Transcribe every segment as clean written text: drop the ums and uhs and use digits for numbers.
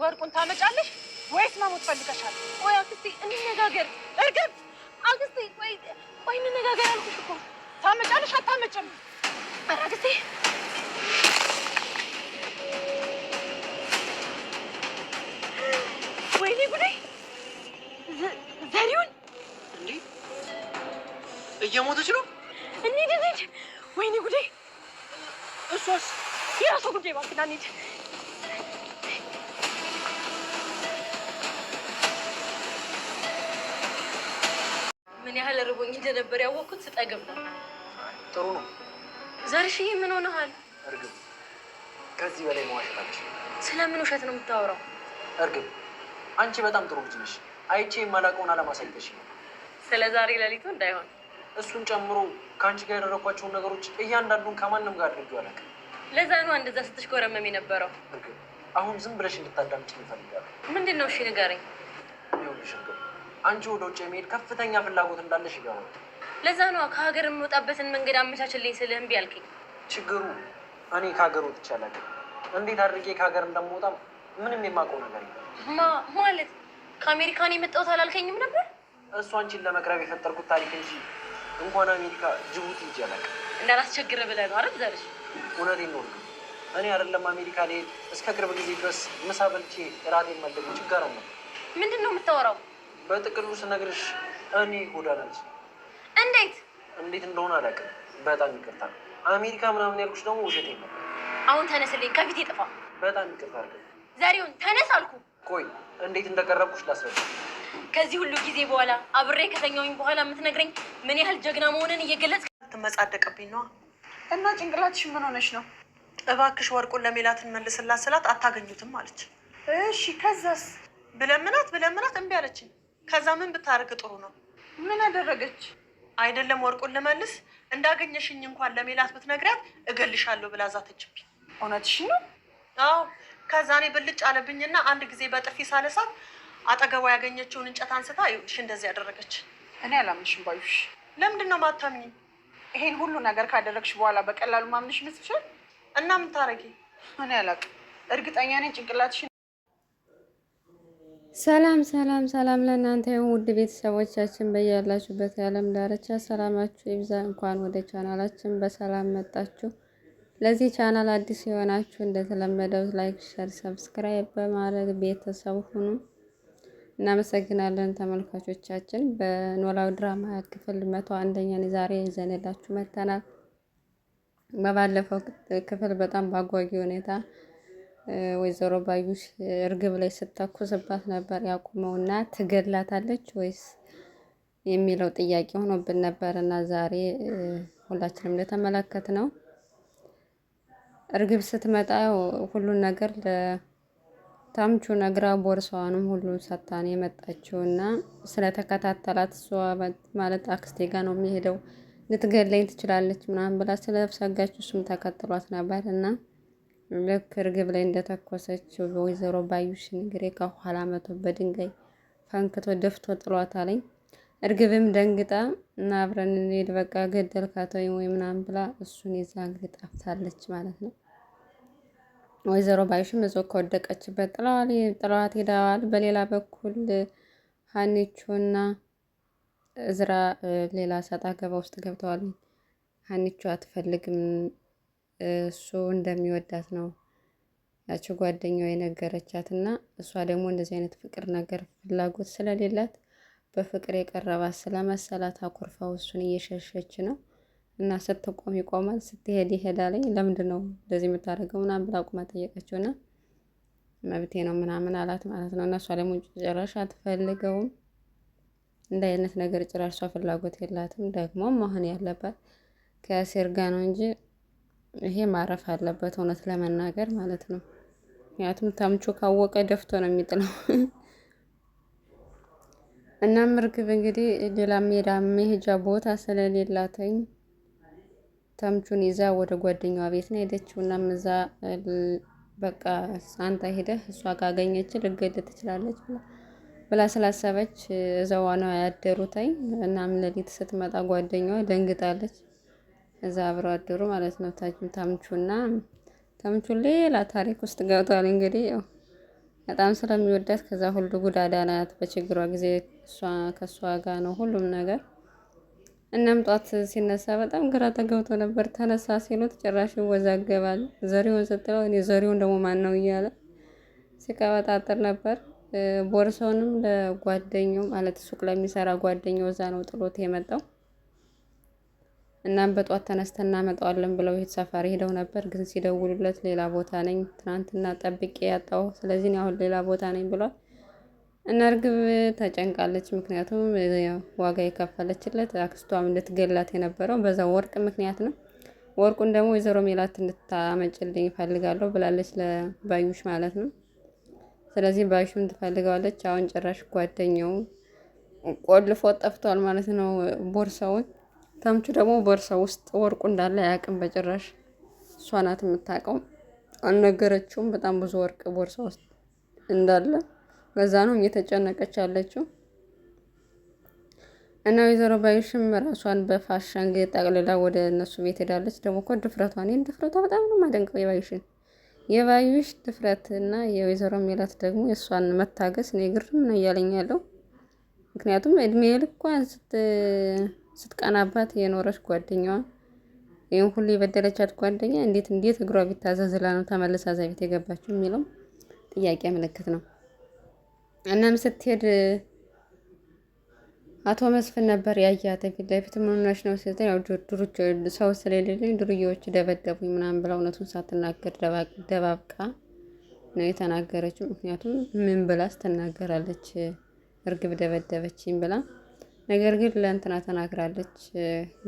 ወርቁን ታመጫለሽ ወይስ መሞት ፈልገሻል? ቆይ አክስቴ እንነጋገር። እርግብ አክስቴ ቆይ እንነጋገር አልኩሽ እኮ። ታመጫለሽ አታመጭም? ኧረ አክስቴ ወይኔ ጉዴ! ዘሪሁን እንዴ እየሞተች ነው? እንሂድ። ወይኔ ጉዴ! እሷስ የራሷ ጉዳይ እባክህ ና እንሂድ። ምን ያህል ርቦኝ እንደነበር ያወቅኩት ስጠግብ ነው። ጥሩ ነው። ዘርሽዬ ምን ሆነሃል? እርግብ ከዚህ በላይ መዋሸት አልችልም። ስለምን ውሸት ነው የምታወራው? እርግብ አንቺ በጣም ጥሩ ልጅ ነሽ። አይቼ የማላውቀውን አላማሳይተሽ ነው። ስለ ዛሬ ሌሊቱ እንዳይሆን እሱን ጨምሮ ከአንቺ ጋር ያደረኳቸውን ነገሮች እያንዳንዱን ከማንም ጋር አድርጌው አላውቅም። ለዛ ነው እንደዛ ስትሽኮረመም የነበረው። እርግብ አሁን ዝም ብለሽ እንድታዳምጪኝ እፈልጋለሁ። ምንድን ነው? እሺ ንገረኝ። ይኸውልሽ እርግብ አንቺ ወደ ውጭ የመሄድ ከፍተኛ ፍላጎት እንዳለሽ ይገባል። ለዛ ነው ከሀገር የምወጣበትን መንገድ አመቻችልኝ ስልህ እምቢ አልከኝ። ችግሩ እኔ ከሀገር ወጥቼ አላውቅም። እንዴት አድርጌ ከሀገር እንደምወጣም ምንም የማውቀው ነገር የለም። ማለት ከአሜሪካን የመጣሁት አላልከኝም ነበር? እሱ አንቺን ለመቅረብ የፈጠርኩት ታሪክ እንጂ እንኳን አሜሪካ ጅቡቲ ሂጅ አላውቅም። እንዳላስቸግር ብለህ ነው አይደል? ዘርሽ እውነቴን ነው። እኔ አይደለም አሜሪካ ልሄድ እስከ ቅርብ ጊዜ ድረስ ምሳ በልቼ እራቴን ማለቅ ችግር ነው። ምንድን ነው የምታወራው? በጥቅሉ ስነግርሽ እኔ ጎዳና ልጅ። እንዴት እንደሆነ አላውቅም። በጣም ይቅርታ። አሜሪካ ምናምን ያልኩሽ ደግሞ ውሸቴን ነው። አሁን ተነስልኝ፣ ከፊቴ ጥፋ። በጣም ይቅርታ አድርገ። ዘሪሁን ተነስ አልኩ። ቆይ እንዴት እንደቀረብኩሽ ላስረዳ። ከዚህ ሁሉ ጊዜ በኋላ አብሬ ከተኛውኝ በኋላ የምትነግረኝ ምን ያህል ጀግና መሆንን እየገለጽ ትመጻደቅብኝ ነዋ። እና ጭንቅላትሽ ምን ሆነሽ ነው? እባክሽ ወርቁን ለሜላት እንመልስላት ስላት አታገኙትም አለች። እሺ ከዛስ? ብለምናት እምቢ አለችኝ። ከዛ ምን ብታደርግ ጥሩ ነው? ምን አደረገች? አይደለም ወርቁን ልመልስ እንዳገኘሽኝ እንኳን ለሜላት ብትነግሪያት እገልሻለሁ ብላ ዛተችብኝ። እውነትሽ ነው? አዎ። ከዛ እኔ ብልጭ አለብኝና አንድ ጊዜ በጥፊ ሳለሳት አጠገቧ ያገኘችውን እንጨት አንስታ ይኸውልሽ እንደዚህ ያደረገች። እኔ አላምንሽም ባዩሽ። ለምንድን ነው ማታምኚኝ? ይሄን ሁሉ ነገር ካደረግሽ በኋላ በቀላሉ ማምንሽ ይመስልሻል? እና ምን ታረጊ? እኔ አላውቅም። እርግጠኛ ነኝ ጭንቅላትሽ። ሰላም ለእናንተ ውድ ቤተሰቦቻችን በያላችሁበት የዓለም ዳርቻ ሰላማችሁ ይብዛ። እንኳን ወደ ቻናላችን በሰላም መጣችሁ። ለዚህ ቻናል አዲስ የሆናችሁ እንደተለመደው ላይክ፣ ሸር፣ ሰብስክራይብ በማድረግ ቤተሰብ ሁኑ። እናመሰግናለን ተመልካቾቻችን። በኖላዊ ድራማ ክፍል 101ኛን ዛሬ ይዘንላችሁ መጥተናል። በባለፈው ክፍል በጣም ባጓጊ ሁኔታ ወይዘሮ ባዩሽ እርግብ ላይ ስተኩስባት ነበር ያቆመውና ትገድላታለች ወይስ የሚለው ጥያቄ ሆኖብን ነበር እና ዛሬ ሁላችንም እንደተመለከት ነው እርግብ ስትመጣ ሁሉን ነገር ለታምቹ ነግራ ቦርሳዋንም ሁሉን ሰታን የመጣችውና ስለተከታተላት እሷ ማለት አክስቴ ጋር ነው የሚሄደው ልትገድለኝ ትችላለች ምናምን ብላ ስለሰጋች እሱም ተከትሏት ነበር እና ልክ እርግብ ላይ እንደተኮሰች ወይዘሮ ባዩሽ እንግዲህ ከኋላ መቶ በድንጋይ ፈንክቶ ደፍቶ ጥሏት አለኝ። እርግብም ደንግጣ እና አብረን እንሂድ በቃ ገደልካት ወይ ምናምን ብላ እሱን ይዛ እንግዲህ ጠፍታለች ማለት ነው። ወይዘሮ ባዩሽም እዛው ከወደቀችበት ጥለዋት ሄደዋል። በሌላ በኩል ሀኒቾና እዝራ ሌላ ሰጣ ገባ ውስጥ ገብተዋል። ሀኒቾ አትፈልግም እሱ እንደሚወዳት ነው ያቺው ጓደኛዋ የነገረቻት እና እሷ ደግሞ እንደዚህ አይነት ፍቅር ነገር ፍላጎት ስለሌላት በፍቅር የቀረባት ስለመሰላት አኩርፋው እሱን እየሸሸች ነው እና ስትቆም ይቆማል፣ ስትሄድ ይሄዳል። ለምንድን ነው እንደዚህ የምታደርገው ምናምን ብላ ቁማ ጠየቀችውና መብቴ ነው ምናምን አላት ማለት ነው። እና እሷ ደግሞ ጭራሽ አትፈልገውም እንደ አይነት ነገር ጭራሽ እሷ ፍላጎት የላትም። ደግሞ መሆን ያለባት ከያሴር ጋር ነው እንጂ ይሄ ማረፍ አለበት እውነት ለመናገር ማለት ነው። ምክንያቱም ታምቹ ካወቀ ደፍቶ ነው የሚጥለው። እናም እርግብ እንግዲህ ሌላ መሄጃ ቦታ ስለሌላተኝ ታምቹን ይዛ ወደ ጓደኛዋ ቤት ነው ሄደችው። እናም እዛ በቃ አንተ ሄደህ እሷ ካገኘች ልትገድል ትችላለች ብላ ስላሰበች እዛው ነው ያደሩተኝ። እናም ሌሊት ስትመጣ ጓደኛዋ ደንግጣለች። እዛ አብረው አደሩ ማለት ነው። ታምቹ ሌላ ታሪክ ውስጥ ገብቷል። እንግዲህ ያው በጣም ስለሚወዳት ከዛ ሁሉ ጉዳዳ ናት። በችግሯ ጊዜ ከእሷ ጋር ነው ሁሉም ነገር። እናም ጧት ሲነሳ በጣም ግራ ተገብቶ ነበር። ተነሳ ሲሉት ጭራሽ ይወዛገባል። ዘሪሁን ስትለው እኔ ዘሪሁን ደግሞ ማን ነው እያለ ሲቀበጣጥር ነበር። ቦርሳውንም ለጓደኛው ማለት ሱቅ ለሚሰራ ጓደኛው እዛ ነው ጥሎት የመጣው። እናም በጧት ተነስተን እናመጣዋለን ብለው ሰፈር ሄደው ነበር። ግን ሲደውሉለት ሌላ ቦታ ነኝ፣ ትናንትና ጠብቄ ያጣው፣ ስለዚህ አሁን ሌላ ቦታ ነኝ ብሏል። እና እርግብ ተጨንቃለች። ምክንያቱም ዋጋ የከፈለችለት አክስቷም እንድትገላት የነበረው በዛ ወርቅ ምክንያት ነው። ወርቁን ደግሞ ወይዘሮ ሜላት እንድታመጭልኝ እፈልጋለሁ ብላለች ለባዩሽ ማለት ነው። ስለዚህ ባዩሽም ትፈልገዋለች። አሁን ጭራሽ ጓደኛው ቆልፎ ጠፍቷል ማለት ነው ቦርሳውን። ተምቹ ደግሞ ቦርሳው ውስጥ ወርቁ እንዳለ አያውቅም በጭራሽ። እሷ ናት የምታውቀው፣ አልነገረችውም። በጣም ብዙ ወርቅ ቦርሳ ውስጥ እንዳለ በዛ ነው እየተጨነቀች ያለችው። እና ወይዘሮ ባዩሽም ራሷን በፋሻን ጠቅልላ ወደ እነሱ ቤት ሄዳለች። ደግሞ እኮ ድፍረቷ በጣም ነው የማደንቀው የባዩሽ ድፍረት እና የወይዘሮ ሜላት ደግሞ የእሷን መታገስ እኔ ግርም ነው እያለኝ ያለው። ምክንያቱም እድሜ ልኳን ስትቀናባት የኖረች ጓደኛዋ ይህን ሁሉ የበደለቻት ጓደኛ እንዴት እግሯ ቢታዘዝላ ነው ተመልሳ እዛ ቤት የገባችው የሚለው ጥያቄ ምልክት ነው። እናም ስትሄድ አቶ መስፍን ነበር ያያት። ፊት ለፊት ምን ሆነሽ ነው ስትል ያው ሰው ስለሌለኝ ዱርዬዎች ደበደቡኝ ምናምን ብላ እውነቱን ሳትናገር ደባብቃ ነው የተናገረችው። ምክንያቱም ምን ብላስ ትናገራለች እርግብ ደበደበችኝ ብላ። ነገር ግን ለእንትና ተናግራለች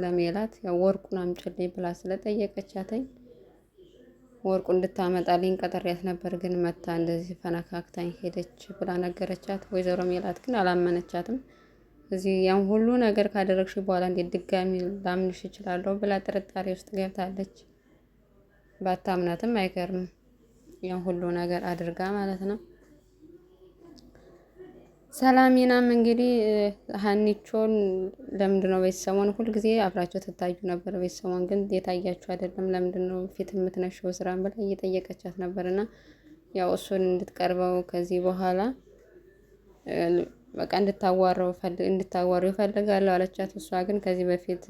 ለሜላት ያው ወርቁን አምጪልኝ ብላ ስለጠየቀቻተኝ ወርቁ እንድታመጣልኝ ቀጠሪያት ነበር፣ ግን መታ እንደዚህ ፈነካክታኝ ሄደች ብላ ነገረቻት። ወይዘሮ ሜላት ግን አላመነቻትም። እዚህ ያን ሁሉ ነገር ካደረግሽ በኋላ እንዴት ድጋሚ ላምንሽ እችላለሁ ብላ ጥርጣሬ ውስጥ ገብታለች። ባታምናትም አይገርምም ያን ሁሉ ነገር አድርጋ ማለት ነው። ሰላሚናም እንግዲህ ሀኒቾን ለምንድነው ቤተሰቦን ሁልጊዜ አብራቸው ትታዩ ነበር፣ ቤተሰቦን ግን የታያችሁ አይደለም፣ ለምንድነው ፊት የምትነሽው ስራን ብላ እየጠየቀቻት ነበርና ያው እሱን እንድትቀርበው ከዚህ በኋላ በቃ እንድታዋረው ይፈልጋለሁ አለቻት። እሷ ግን ከዚህ በፊት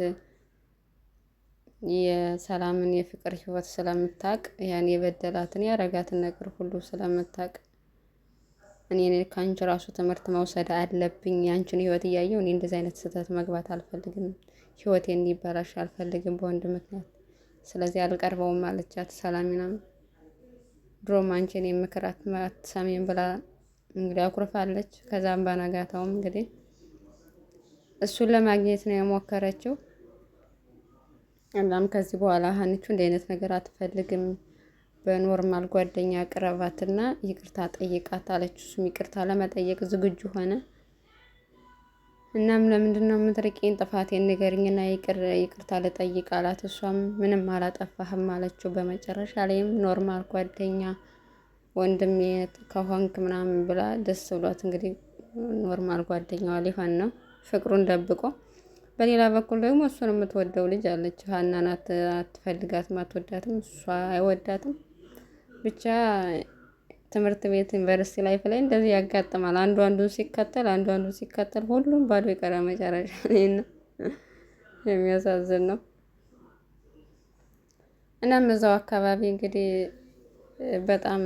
የሰላምን የፍቅር ህይወት ስለምታውቅ ያን የበደላትን ያረጋትን ነገር ሁሉ ስለምታውቅ እኔ ከአንቺ ራሱ ትምህርት መውሰድ አለብኝ፣ ያንቺን ህይወት እያየሁ እኔ እንደዚህ አይነት ስህተት መግባት አልፈልግም፣ ህይወቴ እንዲበላሽ አልፈልግም በወንድ ምክንያት፣ ስለዚህ አልቀርበውም አለቻት። ሰላሚናም ድሮም አንቺን የምክር አትሰሚም ብላ እንግዲህ አኩርፋለች። ከዛም በነጋታውም እንግዲህ እሱን ለማግኘት ነው የሞከረችው። እናም ከዚህ በኋላ ሀኒቹ እንደ አይነት ነገር አትፈልግም፣ በኖርማል ጓደኛ ቅረባትና ይቅርታ ጠይቃት አለች። እሱም ይቅርታ ለመጠየቅ ዝግጁ ሆነ። እናም ለምንድነው የምትርቂኝ? ጥፋቴን ንገሪኝና ይቅርታ ልጠይቅ አላት። እሷም ምንም አላጠፋህም አለችው። በመጨረሻ ላይም ኖርማል ጓደኛ ወንድሜ ከሆንክ ምናምን ብላ ደስ ብሏት እንግዲህ ኖርማል ጓደኛዋ ሊሆን ነው ፍቅሩን ደብቆ። በሌላ በኩል ደግሞ እሱን የምትወደው ልጅ አለች። ሀና ናት አትፈልጋትም፣ አትወዳትም፣ እሷ አይወዳትም። ብቻ ትምህርት ቤት ዩኒቨርሲቲ ላይፍ ላይ እንደዚህ ያጋጥማል። አንዱን ሲከተል ሁሉም ባዶ የቀረ መጨረሻ ነው። የሚያሳዝን ነው። እናም እዛው አካባቢ እንግዲህ በጣም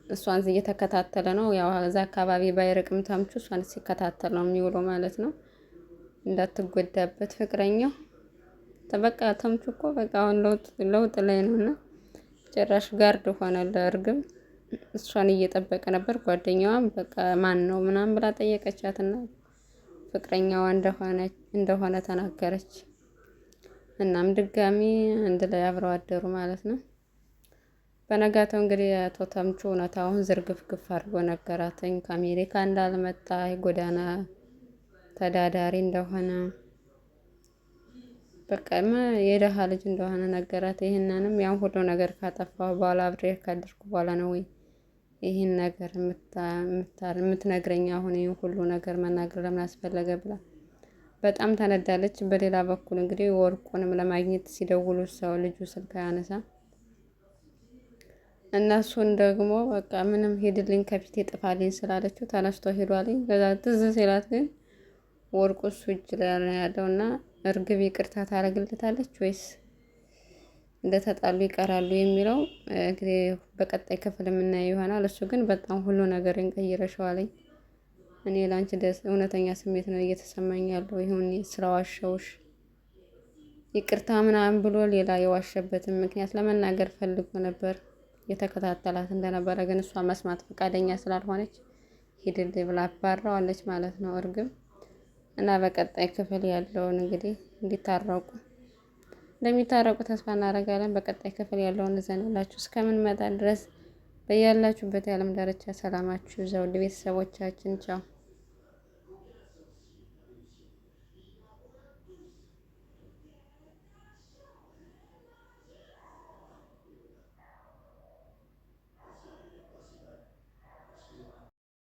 እሷን እየተከታተለ ነው። ያው እዛ አካባቢ ባይርቅም ተምቹ እሷን ሲከታተል ነው የሚውለው ማለት ነው፣ እንዳትጎዳበት ፍቅረኛው። በቃ ተምቹ እኮ በቃ አሁን ለውጥ ላይ ነውና ጭራሽ ጋርድ ሆነ ለእርግብ። እሷን እየጠበቀ ነበር። ጓደኛዋም በቃ ማን ነው ምናምን ብላ ጠየቀቻትና ፍቅረኛዋ እንደሆነ ተናገረች። እናም ድጋሚ አንድ ላይ አብረው አደሩ ማለት ነው። በነጋታው እንግዲህ አቶ ተምቹ እውነታውን ዝርግፍግፍ አድርጎ ነገራተኝ። ከአሜሪካ እንዳልመጣ የጎዳና ተዳዳሪ እንደሆነ በቃ የደሃ ልጅ እንደሆነ ነገራት። ይህንንም ያን ሁሉ ነገር ካጠፋሁ በኋላ አብሬ ካደርኩ በኋላ ነው ወይ ይህን ነገር የምትነግረኝ? አሁን ይህን ሁሉ ነገር መናገር ለምን አስፈለገ ብላ በጣም ተነዳለች። በሌላ በኩል እንግዲህ ወርቁንም ለማግኘት ሲደውሉ ሰው ልጁ ስልክ አያነሳ እነሱን ደግሞ በቃ ምንም ሄድልኝ ከፊቴ ጥፋልኝ ስላለችው ተነስቶ ሄዷልኝ። ከዛ ትዝ ሲላት ግን ወርቁ እሱ እጅ ላይ ነው ያለው እና እርግብ ይቅርታ ታደርግለታለች ወይስ እንደተጣሉ ይቀራሉ የሚለው እንግዲህ በቀጣይ ክፍል የምናየው ይሆናል። እሱ ግን በጣም ሁሉ ነገር እንቀይረሽዋለኝ። እኔ ላንቺ ደስ እውነተኛ ስሜት ነው እየተሰማኝ ያለው ይሁን ስለዋሸውሽ ይቅርታ ምናምን ብሎ ሌላ የዋሸበትን ምክንያት ለመናገር ፈልጎ ነበር የተከታተላት እንደነበረ ግን እሷ መስማት ፈቃደኛ ስላልሆነች ሂድልኝ ብላ አባራዋለች ማለት ነው እርግብ። እና በቀጣይ ክፍል ያለውን እንግዲህ እንዲታረቁ እንደሚታረቁ ተስፋ እናደርጋለን። በቀጣይ ክፍል ያለውን እዘንላችሁ እስከምንመጣ ድረስ በያላችሁበት የዓለም ዳርቻ ሰላማችሁ ይብዛ ውድ ቤተሰቦቻችን። ቻው።